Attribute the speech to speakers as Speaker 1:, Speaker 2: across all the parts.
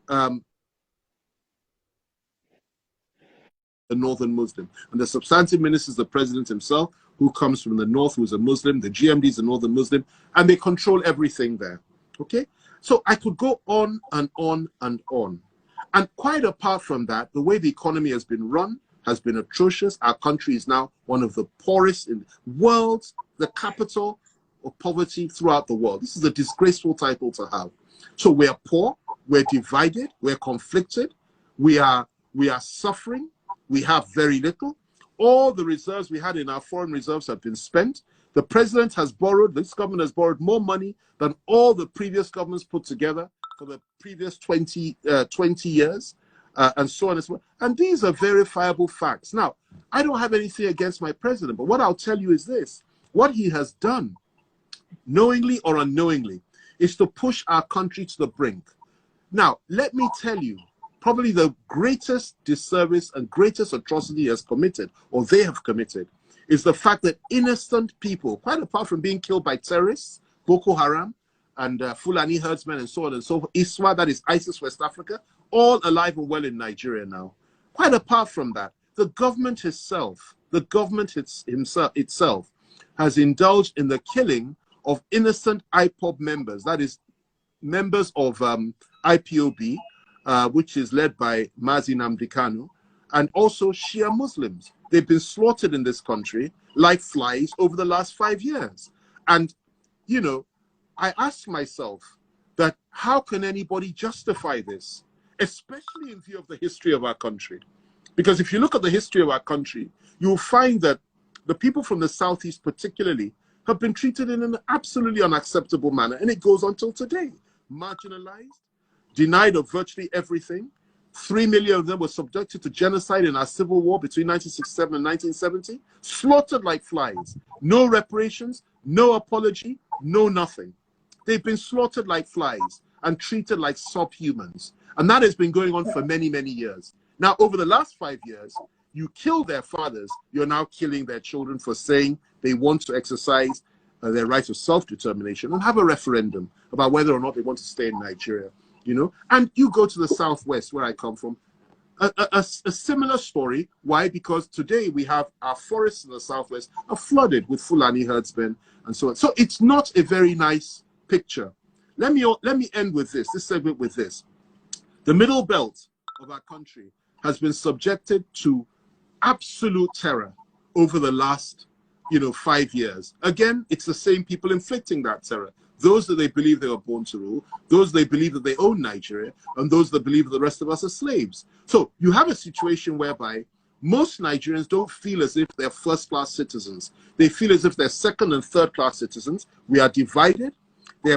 Speaker 1: the Northern Muslim. And the substantive minister is the president himself, who comes from the North, who's a Muslim. The GMD is a Northern Muslim, and they control everything there. Okay? So I could go on and on and on. And quite apart from that, the way the economy has been run has been atrocious. Our country is now one of the poorest in the world, the capital of poverty throughout the world. This is a disgraceful title to have. So we are poor, we're divided, we're conflicted, we are suffering, we have very little. All the reserves we had in our foreign reserves have been spent. The president has borrowed, this government has borrowed more money than all the previous governments put together for the previous 20 years, and so on and so on. And these are verifiable facts. Now, I don't have anything against my president, but what I'll tell you is this. What he has done, knowingly or unknowingly, is to push our country to the brink. Now, let me tell you, probably the greatest disservice and greatest atrocity he has committed, or they have committed, is the fact that innocent people, quite apart from being killed by terrorists, Boko Haram, and Fulani herdsmen, and so on and so forth, ISWA, that is ISIS West Africa, all alive and well in Nigeria now. Quite apart from that, the government itself, itself has indulged in the killing of innocent IPOB members, that is members of IPOB, which is led by Mazi Nnamdi Kanu, and also Shia Muslims. They've been slaughtered in this country like flies over the last 5 years. And, you know, I ask myself that how can anybody justify this, especially in view of the history of our country? Because if you look at the history of our country, you'll find that the people from the Southeast particularly have been treated in an absolutely unacceptable manner. And it goes on till today. Marginalized, denied of virtually everything. 3 million of them were subjected to genocide in our civil war between 1967 and 1970. Slaughtered like flies. No reparations, no apology, no nothing. They've been slaughtered like flies and treated like subhumans. And that has been going on for many, many years. Now, over the last 5 years, you kill their fathers, you're now killing their children for saying they want to exercise their right of self-determination and have a referendum about whether or not they want to stay in Nigeria, you know? And you go to the Southwest, where I come from, a similar story. Why? Because today we have our forests in the Southwest are flooded with Fulani herdsmen and so on. So it's not a very nice picture. Let me end with this segment with this. The middle belt of our country has been subjected to absolute terror over the last 5 years. Again, it's the same people inflicting that terror. Those that they believe they were born to rule, those they believe that they own Nigeria, and those that believe that the rest of us are slaves. So you have a situation whereby most Nigerians don't feel as if they're first-class citizens. They feel as if they're second and third-class citizens. We are divided. They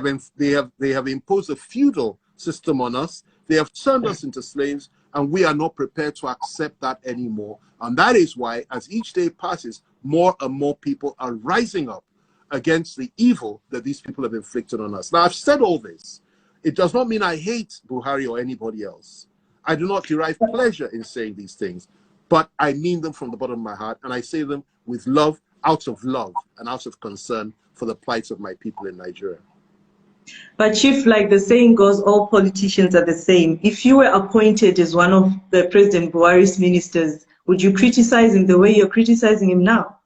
Speaker 1: have imposed a feudal system on us. They have turned us into slaves, and we are not prepared to accept that anymore. And that is why, as each day passes, more and more people are rising up against the evil that these people have inflicted on us. Now, I've said all this. It does not mean I hate Buhari or anybody else. I do not derive pleasure in saying these things, but I mean them from the bottom of my heart, and I say them with love, out of love, and out of concern for the plight of my people in Nigeria.
Speaker 2: But Chief, like the saying goes, all politicians are the same. If you were appointed as one of the President Buhari's ministers, would you criticize him the way you're criticizing him now?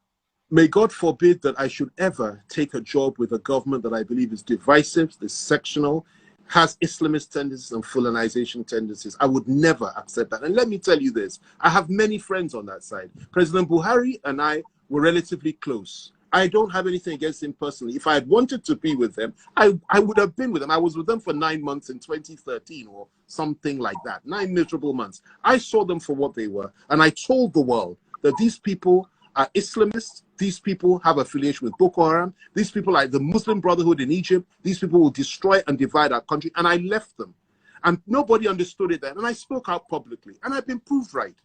Speaker 1: May God forbid that I should ever take a job with a government that I believe is divisive, is sectional, has Islamist tendencies and Fulanization tendencies. I would never accept that. And let me tell you this, I have many friends on that side. President Buhari and I were relatively close. I don't have anything against him personally. If I had wanted to be with them, I would have been with them. I was with them for 9 months in 2013 or something like that. 9 miserable months. I saw them for what they were. And I told the world that these people are Islamists. These people have affiliation with Boko Haram. These people are the Muslim Brotherhood in Egypt. These people will destroy and divide our country. And I left them. And nobody understood it then. And I spoke out publicly. And I've been proved right.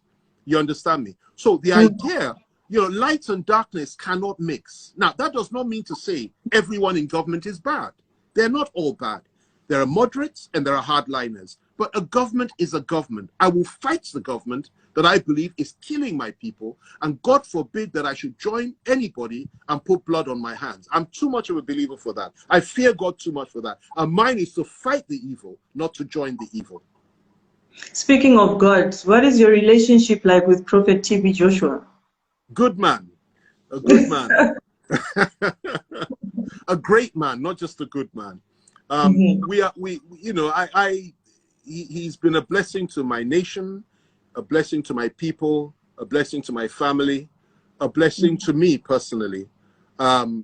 Speaker 1: You understand me? So the idea, light and darkness cannot mix. Now, that does not mean to say everyone in government is bad. They're not all bad. There are moderates and there are hardliners. But a government is a government. I will fight the government that I believe is killing my people. And God forbid that I should join anybody and put blood on my hands. I'm too much of a believer for that. I fear God too much for that. And mine is to fight the evil, not to join the evil.
Speaker 2: Speaking of God, what is your relationship like with Prophet TB Joshua?
Speaker 1: Good man, a good man, a great man, not just a good man.
Speaker 2: Mhm.
Speaker 1: You know, he's been a blessing to my nation, a blessing to my people, a blessing to my family, a blessing to me personally,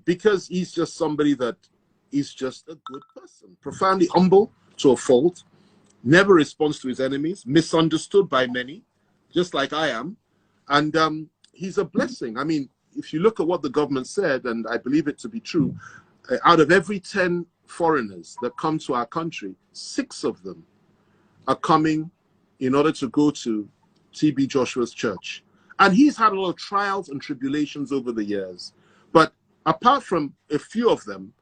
Speaker 1: because he's just somebody that is just a good person, profoundly humble to a fault, never responds to his enemies, misunderstood by many, just like I am. And he's a blessing. I mean, if you look at what the government said, and I believe it to be true, out of every 10 foreigners that come to our country, 6 of them are coming in order to go to TB Joshua's church. And he's had a lot of trials and tribulations over the years. But apart from a few of them,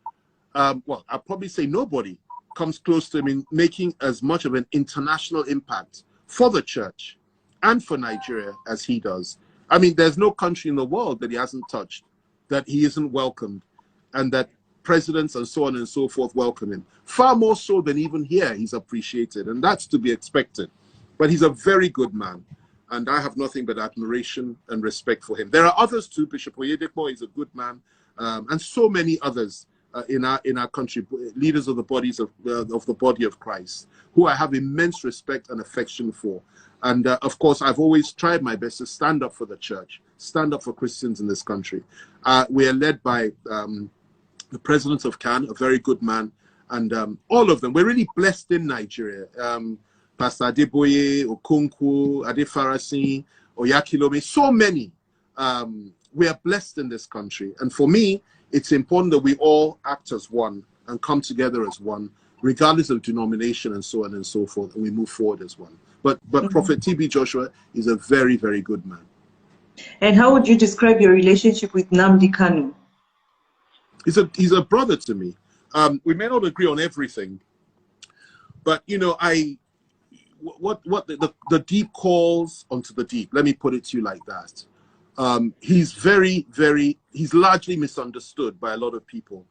Speaker 1: well, I'll probably say nobody comes close to him in making as much of an international impact for the church and for Nigeria as he does. I mean, there's no country in the world that he hasn't touched, that he isn't welcomed, and that presidents and so on and so forth welcome him. Far more so than even here, he's appreciated, and that's to be expected. But he's a very good man, and I have nothing but admiration and respect for him. There are others too. Bishop Oyedepo is a good man, and so many others in our country, leaders of the body of Christ, who I have immense respect and affection for. And of course, I've always tried my best to stand up for the church, stand up for Christians in this country. We are led by the president of CAN, a very good man, and all of them. We're really blessed in Nigeria. Pastor Adeboye, Okonkwo, Adefarasi, Oyakilome, so many. We are blessed in this country. And for me, it's important that we all act as one and come together as one, regardless of denomination and so on and so forth, and we move forward as one. But Prophet TB Joshua is a very, very good man.
Speaker 2: And how would you describe your relationship with Nnamdi Kanu?
Speaker 1: He's a brother to me. We may not agree on everything, but you know, what the deep calls onto the deep. Let me put it to you like that. He's largely misunderstood by a lot of people.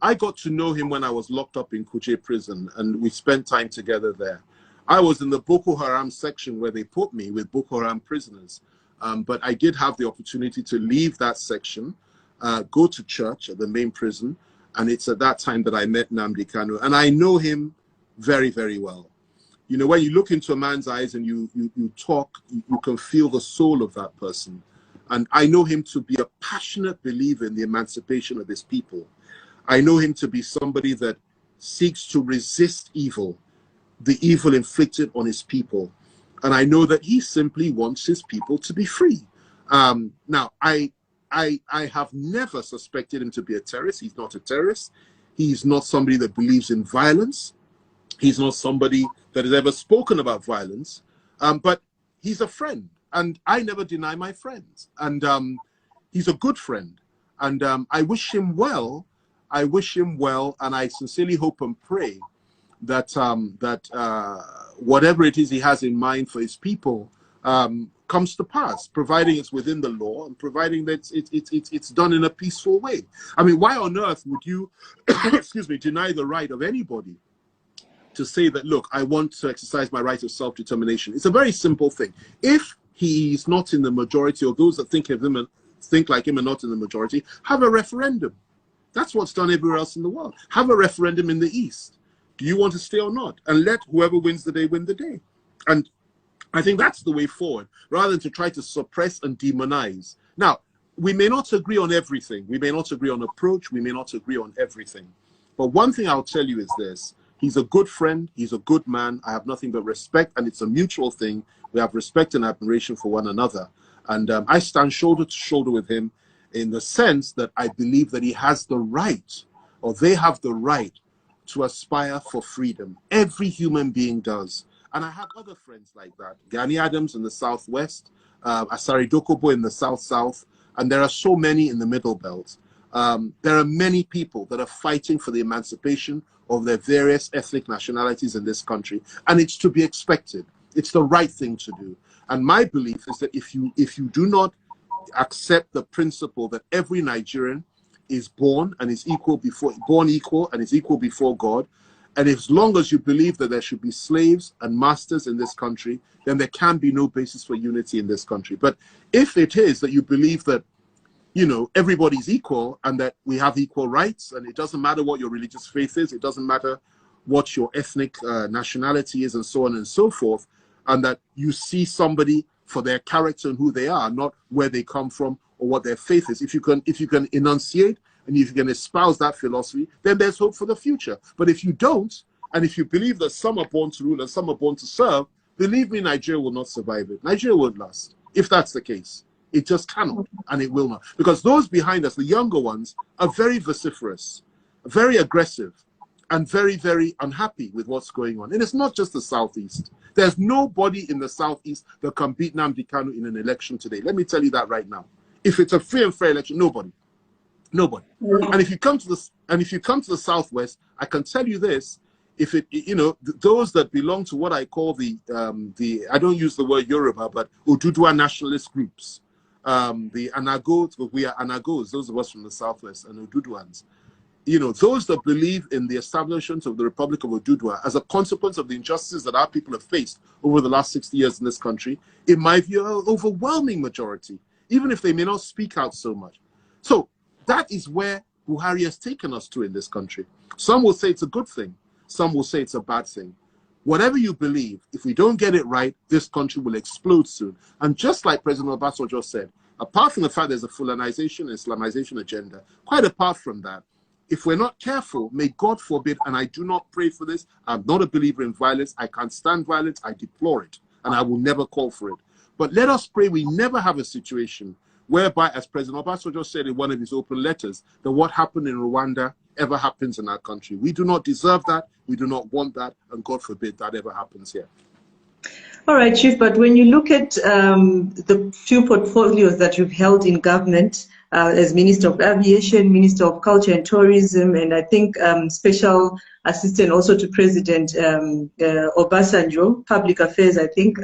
Speaker 1: I got to know him when I was locked up in Kuje prison, and we spent time together there. I was in the Boko Haram section where they put me with Boko Haram prisoners. But I did have the opportunity to leave that section, go to church at the main prison, and it's at that time that I met Nnamdi Kanu, and I know him very, very well. You know, when you look into a man's eyes and you talk, you can feel the soul of that person. And I know him to be a passionate believer in the emancipation of his people. I know him to be somebody that seeks to resist evil, the evil inflicted on his people. And I know that he simply wants his people to be free. Now, I have never suspected him to be a terrorist. He's not a terrorist. He's not somebody that believes in violence. He's not somebody that has ever spoken about violence. But he's a friend. And I never deny my friends. And he's a good friend. And I wish him well. I wish him well. And I sincerely hope and pray that whatever it is he has in mind for his people comes to pass, providing it's within the law and providing that it's done in a peaceful way. I mean, why on earth would you, excuse me, deny the right of anybody to say that, look, I want to exercise my right of self-determination? It's a very simple thing. If he's not in the majority, or those that think of him and think like him are not in the majority, have a referendum. That's what's done everywhere else in the world. Have a referendum in the East. Do you want to stay or not? And let whoever wins the day win the day. And I think that's the way forward, rather than to try to suppress and demonize. Now, we may not agree on everything. We may not agree on approach. We may not agree on everything. But one thing I'll tell you is this. He's a good friend. He's a good man. I have nothing but respect, and it's a mutual thing. We have respect and admiration for one another. And I stand shoulder to shoulder with him in the sense that I believe that he has the right, or they have the right, to aspire for freedom. Every human being does. And I have other friends like that. Gani Adams in the Southwest, Asari Dokubo in the South, and there are so many in the Middle Belt. There are many people that are fighting for the emancipation of their various ethnic nationalities in this country, and it's to be expected. It's the right thing to do. And my belief is that if you do not accept the principle that every Nigerian is born equal and is equal before God, And as long as you believe that there should be slaves and masters in this country, then there can be no basis for unity in this country. But if it is that you believe that, you know, everybody's equal and that we have equal rights, and it doesn't matter what your religious faith is, it doesn't matter what your ethnic nationality is, and so on and so forth, and that you see somebody for their character and who they are, not where they come from or what their faith is. If you can enunciate and if you can espouse that philosophy, then there's hope for the future. But if you don't, and if you believe that some are born to rule and some are born to serve, believe me, Nigeria will not survive it. Nigeria won't last, if that's the case. It just cannot, and it will not. Because those behind us, the younger ones, are very vociferous, very aggressive, and very, very unhappy with what's going on. And it's not just the Southeast. There's nobody in the Southeast that can beat Nnamdi Kanu in an election today. Let me tell you that right now. If it's a free and fair election, nobody. Nobody. And if you come to the Southwest, I can tell you this: if it, you know, those that belong to what I call the I don't use the word Yoruba, but Oduduwa nationalist groups, the Anagos, we are Anagos, those of us from the Southwest, and Oduduwans. You know, those that believe in the establishment of the Republic of Oduduwa as a consequence of the injustices that our people have faced over the last 60 years in this country, in my view, are an overwhelming majority, even if they may not speak out so much. So that is where Buhari has taken us to in this country. Some will say it's a good thing. Some will say it's a bad thing. Whatever you believe, if we don't get it right, this country will explode soon. And just like President Obasanjo said, apart from the fact there's a Fulanization and Islamization agenda, quite apart from that, if we're not careful, may God forbid, and I do not pray for this, I'm not a believer in violence, I can't stand violence, I deplore it, and I will never call for it. But let us pray we never have a situation whereby, as President Obasanjo said in one of his open letters, that what happened in Rwanda ever happens in our country. We do not deserve that, we do not want that, and God forbid that ever happens here.
Speaker 2: All right, Chief, but when you look at the few portfolios that you've held in government, as Minister of Aviation, Minister of Culture and Tourism, and I think Special Assistant also to President Obasanjo, Public Affairs, I think.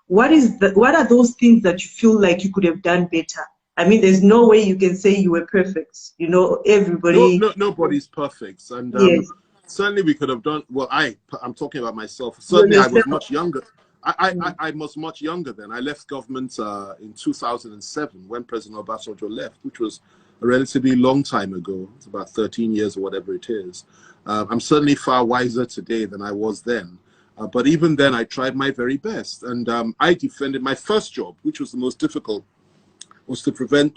Speaker 2: What are those things that you feel like you could have done better? I mean, there's no way you can say you were perfect. You know, everybody...
Speaker 1: Nobody's perfect. And
Speaker 2: yes.
Speaker 1: Certainly we could have done... Well, I'm talking about myself. Certainly I was much younger. I was much younger then. I left government in 2007 when President Obasanjo left, which was a relatively long time ago. It's about 13 years or whatever it is. I'm certainly far wiser today than I was then. But even then, I tried my very best. And I defended my first job, which was the most difficult, was to defend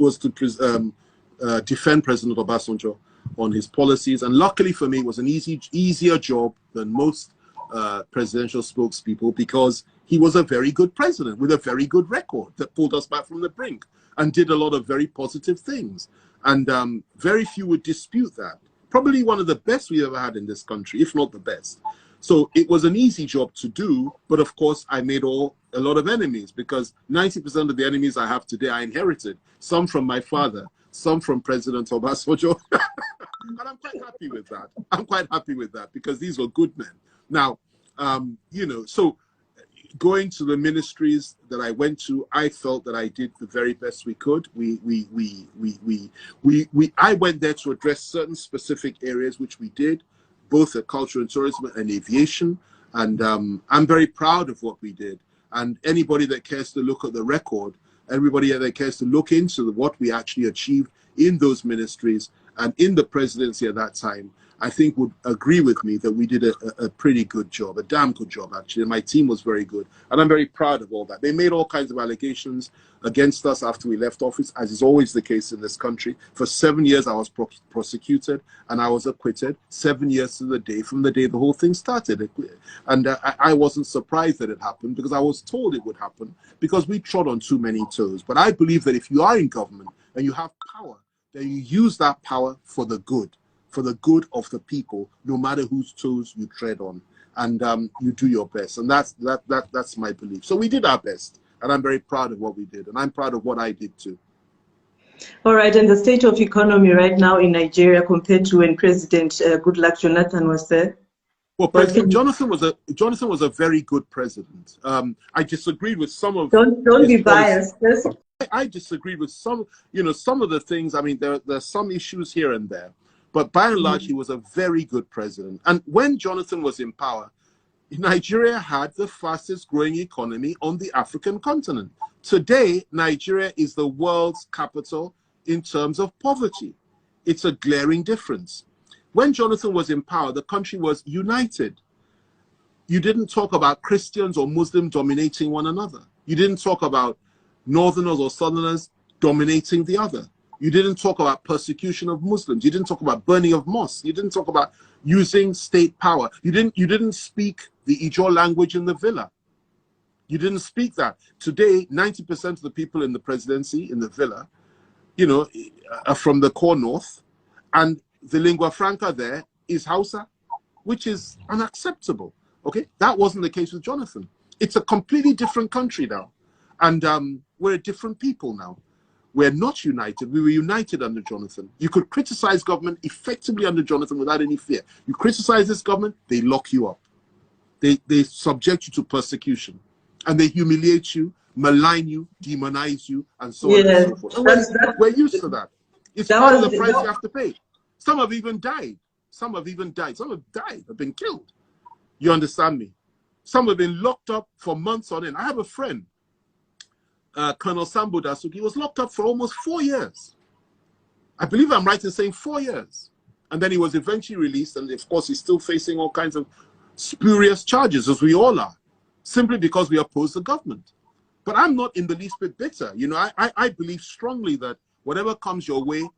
Speaker 1: President Obasanjo on his policies. And luckily for me, it was an easier job than most presidential spokespeople, because he was a very good president with a very good record that pulled us back from the brink and did a lot of very positive things. And very few would dispute that. Probably one of the best we ever had in this country, if not the best. So it was an easy job to do, but of course I made a lot of enemies, because 90% of the enemies I have today I inherited, some from my father, some from President Obasanjo. And I'm quite happy with that. I'm quite happy with that, because these were good men. Now, you know, so going to the ministries that I went to, I felt that I did the very best we could. I went there to address certain specific areas, which we did, both at culture and tourism and aviation. And I'm very proud of what we did. And anybody that cares to look at the record, everybody that cares to look into what we actually achieved in those ministries and in the presidency at that time, I think would agree with me that we did a pretty good job, a damn good job, actually. And my team was very good. And I'm very proud of all that. They made all kinds of allegations against us after we left office, as is always the case in this country. For 7 years, I was prosecuted and I was acquitted. 7 years to the day from the day the whole thing started. And I wasn't surprised that it happened, because I was told it would happen, because we trod on too many toes. But I believe that if you are in government and you have power, then you use that power for the good of the people, no matter whose toes you tread on, and you do your best. And that's my belief. So we did our best, and I'm very proud of what we did, and I'm proud of what I did too.
Speaker 2: All right, and the state of economy right now in Nigeria compared to when President Goodluck Jonathan was there?
Speaker 1: Well, President Jonathan was a very good president. I disagreed with some of.
Speaker 2: Don't be biased.
Speaker 1: I disagreed with some of the things. I mean, there's some issues here and there, But by and large, he was a very good president. And when Jonathan was in power, Nigeria had the fastest growing economy on the African continent. Today, Nigeria is the world's capital in terms of poverty. It's a glaring difference. When Jonathan was in power, the country was united. You didn't talk about Christians or Muslims dominating one another. You didn't talk about Northerners or Southerners dominating the other. You didn't talk about persecution of Muslims. You didn't talk about burning of mosques. You didn't talk about using state power. You didn't speak the Ijaw language in the villa. You didn't speak that. Today, 90% of the people in the presidency, in the villa, you know, are from the core north, and the lingua franca there is Hausa, which is unacceptable. Okay, that wasn't the case with Jonathan. It's a completely different country now, and we're a different people now. We're not united. We were united under Jonathan. You could criticize government effectively under Jonathan without any fear. You criticize this government, they lock you up. They subject you to persecution, and they humiliate you, malign you, demonize you, and so on and so forth. So we're used to that. It's part of the price you have to pay. Some have even died. Some have even died. Some have died, have been killed. You understand me? Some have been locked up for months on end. I have a friend, Colonel Sambo Dasuki, was locked up for almost 4 years. I believe I'm right in saying 4 years. And then he was eventually released, and of course he's still facing all kinds of spurious charges, as we all are, simply because we oppose the government. But I'm not in the least bit bitter. You know, I believe strongly that whatever comes your way,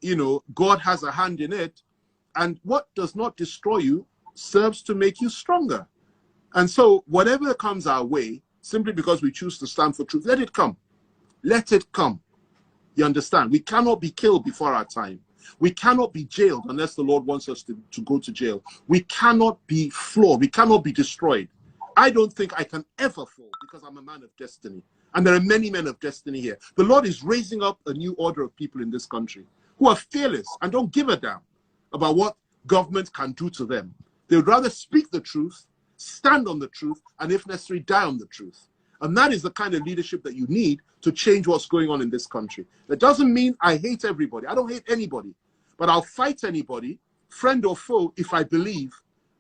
Speaker 1: you know, God has a hand in it, and what does not destroy you serves to make you stronger. And so whatever comes our way, simply because we choose to stand for truth, let it come. Let it come. You understand? We cannot be killed before our time. We cannot be jailed unless the Lord wants us to go to jail. We cannot be flawed. We cannot be destroyed. I don't think I can ever fall because I'm a man of destiny. And there are many men of destiny here. The Lord is raising up a new order of people in this country who are fearless and don't give a damn about what government can do to them. They would rather speak the truth, stand on the truth, and if necessary, die on the truth. And that is the kind of leadership that you need to change what's going on in this country. That doesn't mean I hate everybody. I don't hate anybody. But I'll fight anybody, friend or foe, if I believe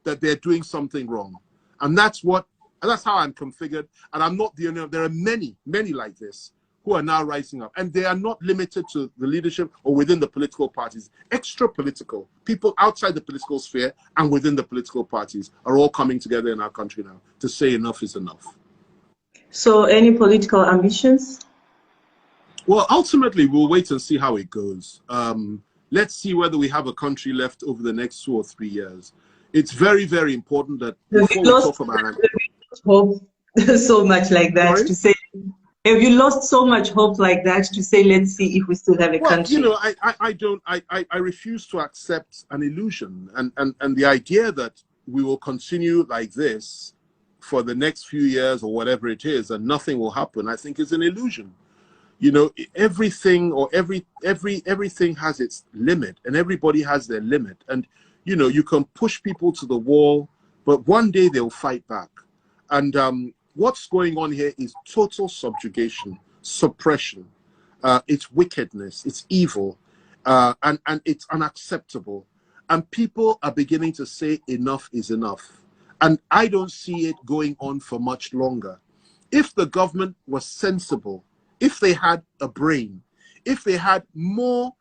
Speaker 1: that they're doing something wrong. And that's how I'm configured. And I'm not the only one. There are many, many like this who are now rising up. And they are not limited to the leadership or within the political parties. Extra political, people outside the political sphere and within the political parties are all coming together in our country now to say enough is enough.
Speaker 2: So any political ambitions?
Speaker 1: Well, ultimately, we'll wait and see how it goes. Let's see whether we have a country left over the next 2 or 3 years. It's very, very important that before we talk about it,
Speaker 2: hope so much like that. Sorry? To say, have you lost so much hope like that to say, let's see if we still have a country?
Speaker 1: You know, I refuse to accept an illusion, and the idea that we will continue like this for the next few years or whatever it is, and nothing will happen, I think is an illusion. You know, everything or everything has its limit, and everybody has their limit. And you know, you can push people to the wall, but one day they'll fight back. And what's going on here is total subjugation, suppression. It's wickedness, it's evil, and it's unacceptable. And people are beginning to say enough is enough. And I don't see it going on for much longer. If the government was sensible, if they had a brain, if they had more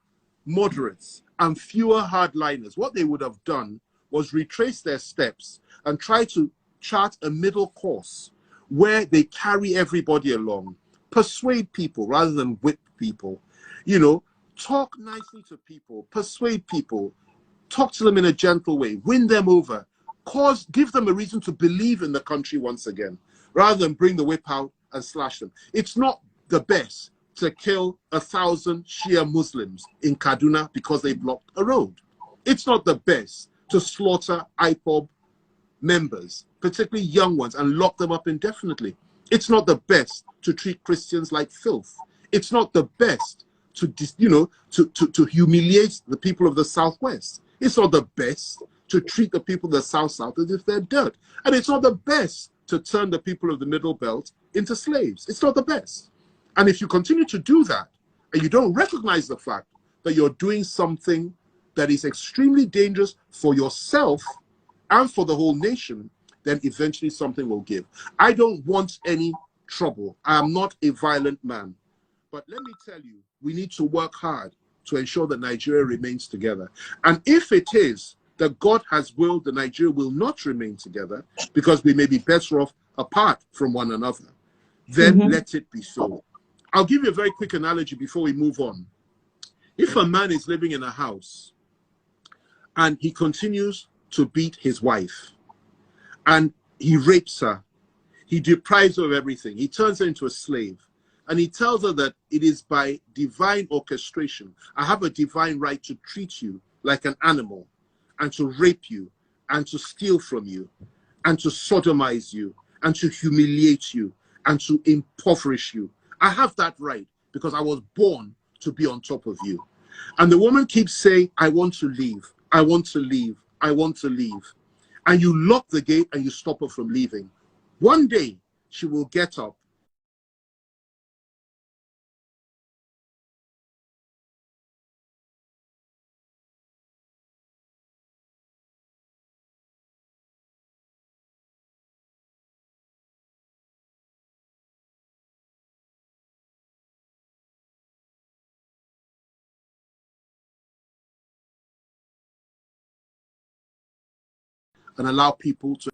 Speaker 1: moderates and fewer hardliners, what they would have done was retrace their steps and try to chart a middle course where they carry everybody along, persuade people rather than whip people, you know, talk nicely to people, persuade people, talk to them in a gentle way, win them over, give them a reason to believe in the country once again, rather than bring the whip out and slash them. It's not the best to kill 1,000 Shia Muslims in Kaduna because they blocked a road. It's not the best to slaughter IPOB members, particularly young ones, and lock them up indefinitely. It's not the best to treat Christians like filth. It's not the best to, you know, to humiliate the people of the Southwest. It's not the best to treat the people of the South as if they're dirt. And it's not the best to turn the people of the Middle Belt into slaves. It's not the best. And if you continue to do that, and you don't recognize the fact that you're doing something that is extremely dangerous for yourself and for the whole nation, then eventually something will give. I don't want any trouble. I am not a violent man. But let me tell you, we need to work hard to ensure that Nigeria remains together. And if it is that God has willed that Nigeria will not remain together because we may be better off apart from one another, then let it be so. I'll give you a very quick analogy before we move on. If a man is living in a house and he continues to beat his wife and he rapes her, he deprives her of everything, he turns her into a slave, and he tells her that it is by divine orchestration. I have a divine right to treat you like an animal and to rape you and to steal from you and to sodomize you and to humiliate you and to impoverish you. I have that right because I was born to be on top of you. And the woman keeps saying, I want to leave, I want to leave, I want to leave. And you lock the gate and you stop her from leaving. One day she will get up. And allow people to